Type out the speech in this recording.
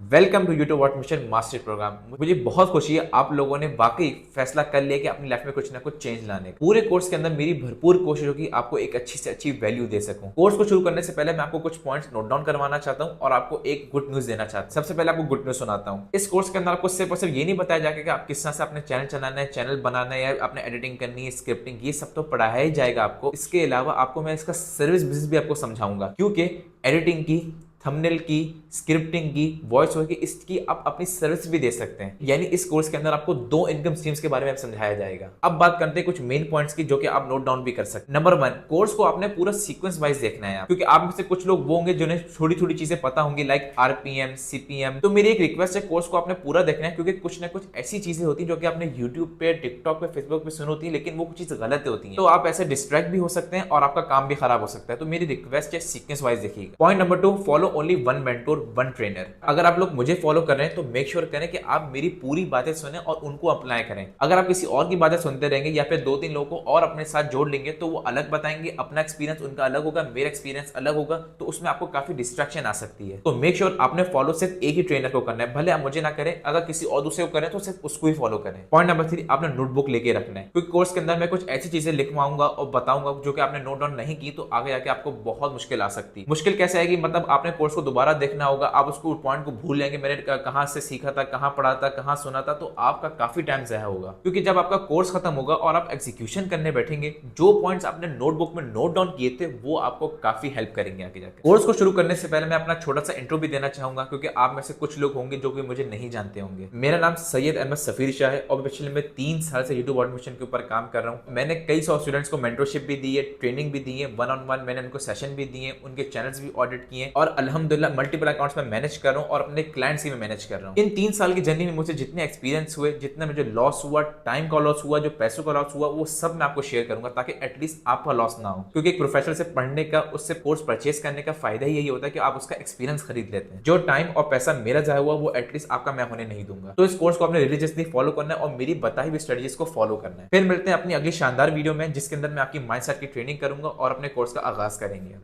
Welcome to YouTube automation master program. मुझे बहुत खुशी है आप लोगों ने वाकई फैसला कर लिया कि अपनी लाइफ में कुछ ना कुछ चेंज लाने का। पूरे कोर्स के अंदर मेरी भरपूर कोशिश होगी आपको एक अच्छी से अच्छी वैल्यू दे सकूं। कोर्स को शुरू करने से पहले मैं आपको कुछ पॉइंट्स नोट डाउन करवाना चाहता हूं और आपको एक गुड न्यूज देना चाहता हूं। सबसे पहले आपको गुड न्यूज सुनाता हूं। इस कोर्स के अंदर आपको सिर्फ और सिर्फ ये नहीं बताया जाएगा कि आप किस तरह से अपने चैनल चलाना है, चैनल बनाना है या अपने एडिटिंग करनी है, स्क्रिप्टिंग, ये सब तो पढ़ाया ही जाएगा आपको। इसके अलावा आपको मैं इसका सर्विस बिजनेस भी आपको समझाऊंगा, क्योंकि एडिटिंग की, थंबनेल की, स्क्रिप्टिंग की, वॉइस ओवर की, इसकी आप अपनी सर्विस भी दे सकते हैं। यानी इस कोर्स के अंदर आपको 2 इनकम स्ट्रीम्स के बारे में समझाया जाएगा। अब बात करते हैं कुछ मेन पॉइंट्स की जो कि आप नोट डाउन भी कर सकते हैं। नंबर 1, कोर्स को आपने पूरा सीक्वेंस वाइज देखना है, क्योंकि आप में से कुछ लोग वो होंगे जिन्हें थोड़ी थोड़ी चीजें पता होंगी, लाइक आरपीएम, सीपीएम। तो मेरी एक रिक्वेस्ट है, कोर्स को आपने पूरा देखना है, क्योंकि कुछ ना कुछ ऐसी चीजें होती हैं जो कि आपने यूट्यूब पे, टिकटॉक पे, फेसबुक पे सुनी होती है, लेकिन वो कुछ चीज गलत होती है, तो आप ऐसे डिस्ट्रैक्ट भी हो सकते हैं और आपका काम भी खराब हो सकता है। तो मेरी रिक्वेस्ट है, सीक्वेंस वाइज देखिएगा। Point number 2, follow only one mentor one trainer. अगर आप लोग मुझे फॉलो कर रहे हैं तो मेक श्योर करें कि आप मेरी पूरी बातें सुने और उनको अप्लाई करें। अगर आप किसी और की बातें सुनते रहेंगे या फिर 2-3 लोगों को और अपने साथ जोड़ लेंगे तो वो अलग बताएंगे, अपना एक्सपीरियंस उनका अलग होगा, मेरा एक्सपीरियंस अलग होगा, तो उसमें आपको काफी डिस्ट्रैक्शन आ सकती है। तो मेक श्योर आपने फॉलो सिर्फ एक ही ट्रेनर को करना है, भले आप मुझे ना करें, अगर किसी और दूसरे को करें तो सिर्फ उसको ही फॉलो करें। पॉइंट नंबर 3, आपने नोटबुक लेके रखना है, क्योंकि कोर्स के अंदर मैं कुछ ऐसी चीजें लिखवाऊंगा और बताऊंगा जो कि आपने नोट डाउन नहीं की तो आगे जाके आपको बहुत मुश्किल आ सकती है। मुश्किल कैसे आएगी, मतलब आपने कोर्स को दोबारा देखना होगा, आप उसको पॉइंट को भूल जाएंगे, मैंने कहां से सीखा था, कहां पढ़ा था, कहां सुना था, तो आपका काफी टाइम ज़ाया होगा। क्योंकि जब आपका कोर्स खत्म होगा और आप एग्जीक्यूशन करने बैठेंगे, जो पॉइंट्स आपने नोटबुक में नोट डाउन किए थे वो आपको काफी हेल्प करेंगे आगे जाके। कोर्स को शुरू करने से पहले मैं अपना छोटा सा इंट्रो भी देना चाहूंगा, क्योंकि आप में से कुछ लोग होंगे जो कि मुझे नहीं जानते होंगे। मेरा नाम सैयद अहमद सफीर शाह है और पिछले मैं 3 साल से यूट्यूब ऑटोमेशन के ऊपर काम कर रहा हूँ। मैंने कई सौ स्टूडेंट्स को मेंटरशिप भी दी है, ट्रेनिंग भी दी है, 1-on-1 मैंने उनको सेशन भी दिए, उनके चैनल्स भी ऑडिट किए और अल्हम्दुलिल्लाह मल्टीपल अकाउंट्स में मैनेज कर रहा हूँ और अपने क्लाइंट्स ही में मैनेज कर रहा हूँ। इन 3 साल की जर्नी में मुझे जितने एक्सपीरियंस हुए, जितना मुझे लॉस हुआ, टाइम का लॉस हुआ, जो पैसों का लॉस हुआ, वो सब मैं आपको शेयर करूंगा ताकि एटलीस्ट आपका लॉस ना हो। क्योंकि एक प्रोफेशनल से पढ़ने का, उससे कोर्स परचेस करने का फायदा ही यही होता है कि आप उसका एक्सपीरियंस खरीद लेते हैं। जो टाइम और पैसा मेरा जाया हुआ वो एटलीस्ट आपका मैं होने नहीं दूंगा। तो इस कोर्स को आपने रिलीजियसली फॉलो करना है और मेरी बताई हुई स्ट्रेटजीज को फॉलो करना है। फिर मिलते हैं अपनी अगली शानदार वीडियो में, जिसके अंदर मैं आपकी माइंडसेट की ट्रेनिंग करूंगा और अपने कोर्स का आगाज करेंगे।